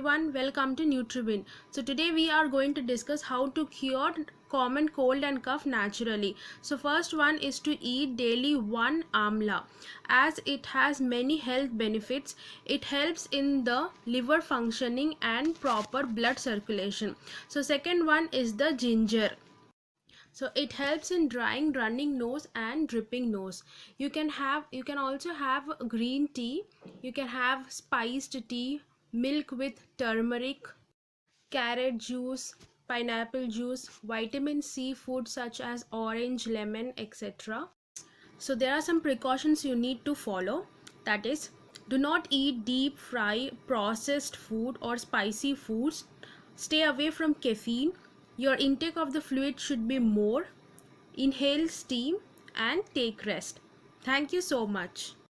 everyone, welcome to Nutriewind. So today we are going to discuss how to cure common cold and cough naturally. So first one is to eat daily one amla, as it has many health benefits. It helps in the liver functioning and proper blood circulation. So second one is the ginger. So it helps in drying running nose and dripping nose. You can also have green tea. You can have spiced tea, milk with turmeric, carrot juice, pineapple juice, vitamin C food such as orange, lemon, etc. So there are some precautions you need to follow. That is, do not eat deep fry processed food or spicy foods. Stay away from caffeine. Your intake of the fluid should be more. Inhale steam and take rest. Thank you so much.